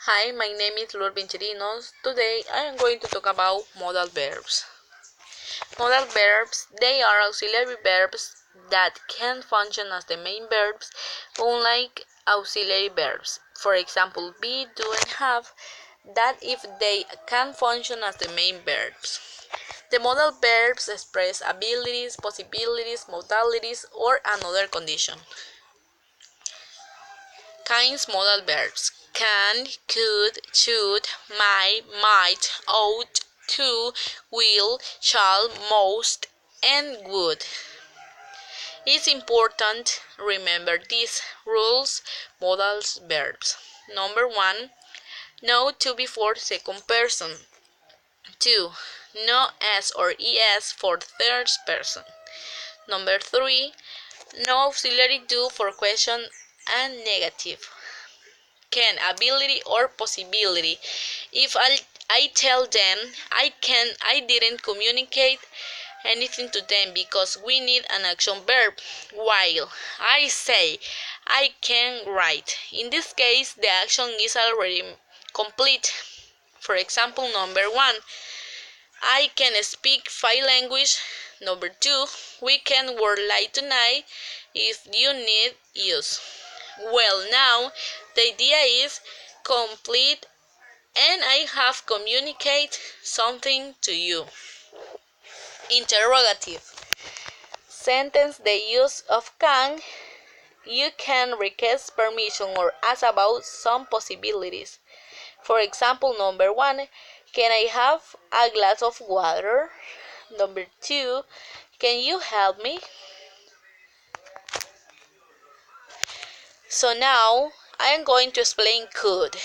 Hi, my name is Lord Vincerinos. Today I am going to talk about modal verbs. Modal verbs, they are auxiliary verbs that can function as the main verbs, unlike auxiliary verbs. For example, be, do, and have, that if they can function as the main verbs. The modal verbs express abilities, possibilities, modalities, or another condition. Kinds modal verbs: can, could, should, might, ought, to, will, shall, must, and would. It's important remember these rules. Modals verbs. Number 1. No to before second person. 2. No s or es for third person. Number 3. No auxiliary do for question and negative. Can, ability or possibility. If I tell them I didn't communicate anything to them because we need an action verb, while I say I can write. In this case, the action is already complete. For example, number 1, I can speak 5 languages. Number 2, we can work late tonight if you need use. Well, now the idea is complete and I have communicate something to you. Interrogative. Sentence the use of can. You can request permission or ask about some possibilities. For example, number 1, can I have a glass of water? Number 2, can you help me? So now I am going to explain could.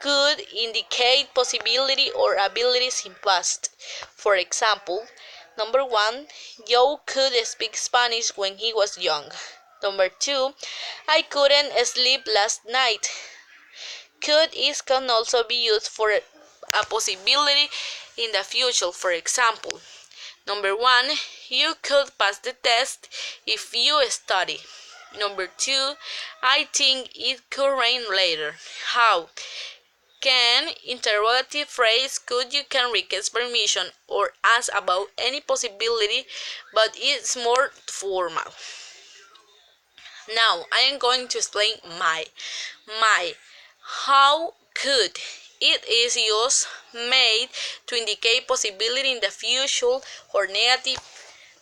Could indicate possibility or abilities in past. For example, number 1, Joe could speak Spanish when he was young. Number 2, I couldn't sleep last night. Could can also be used for a possibility in the future. For example, number 1, you could pass the test if you study. Number 2, I think it could rain later. How? Can interrogative phrase could you can request permission or ask about any possibility, but it's more formal. Now I am going to explain my. How could. It is used made to indicate possibility in the future or negative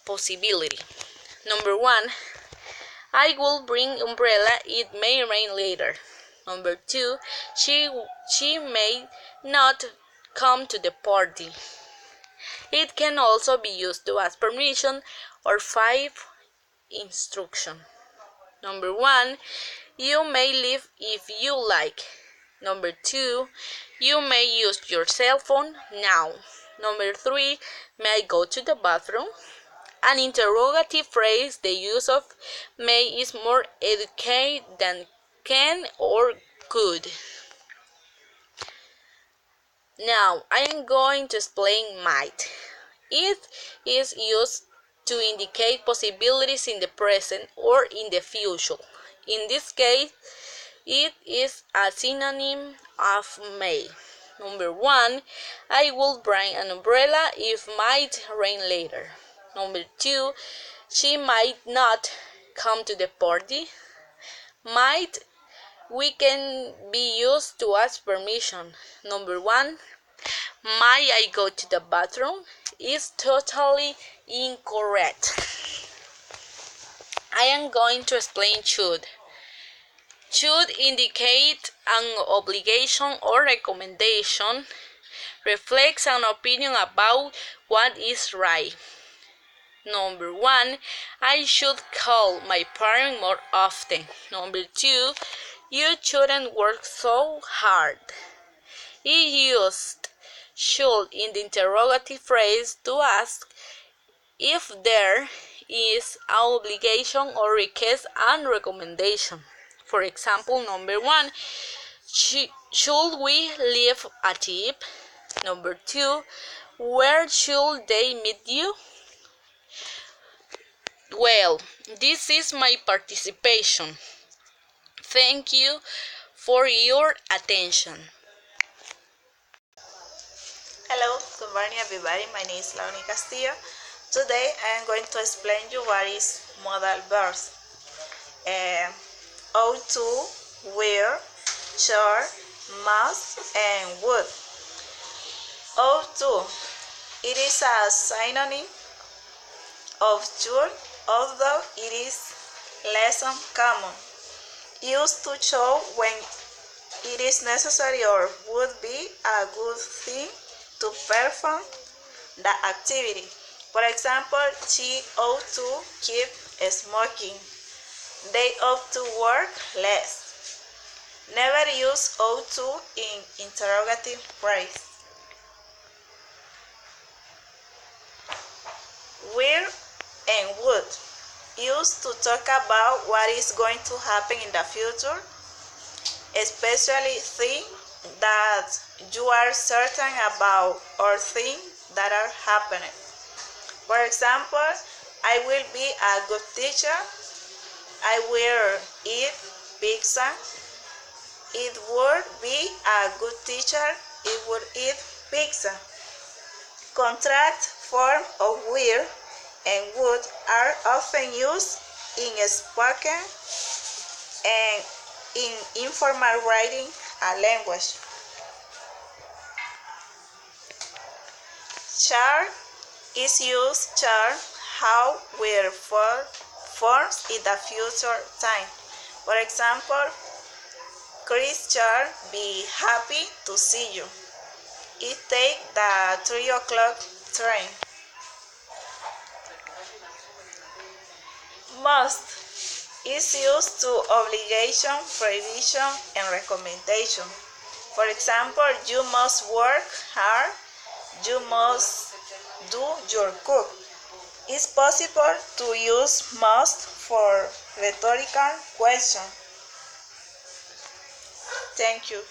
possibility. Number 1, I will bring umbrella, it may rain later. Number 2, she may not come to the party. It can also be used to ask permission or 5 instruction. Number 1, you may leave if you like. Number 2, you may use your cell phone now. Number 3, may I go to the bathroom? An interrogative phrase, the use of may is more educated than can or could. Now I am going to explain might. It is used to indicate possibilities in the present or in the future. In this case, it is a synonym of may. Number 1, I will bring an umbrella if might rain later. Number 2, she might not come to the party. Might we can be used to ask permission. Number 1, might I go to the bathroom? Is totally incorrect. I am going to explain should. Should indicate an obligation or recommendation, reflects an opinion about what is right. Number 1, I should call my parent more often. Number 2, you shouldn't work so hard. It used should in the interrogative phrase to ask if there is an obligation or request and recommendation. For example, number 1, should we leave a tip? Number 2, where should they meet you? Well, this is my participation. Thank you for your attention. Good morning, everybody. My name is Thia. Today I am going to explain you what is modal verbs. Ought to, will, should, must, and would. Ought to. It is a synonym of should, although it is less common. Used to show when it is necessary or would be a good thing to perform the activity. For example, she ought to keep smoking. They ought to work less. Never use ought to in interrogative phrase. Will and would. Used to talk about what is going to happen in the future, especially things that you are certain about or things that are happening. For example, I will be a good teacher. I will eat pizza. It would be a good teacher. It would eat pizza. Contract form of will and would are often used in spoken and in informal writing language. Shall is used shall how will forms in the future time. For example, Chris shall be happy to see you. It take the 3 o'clock train. Must is used to obligation, prohibition, and recommendation. For example, you must work hard. You must do your cook. It's possible to use must for rhetorical questions. Thank you.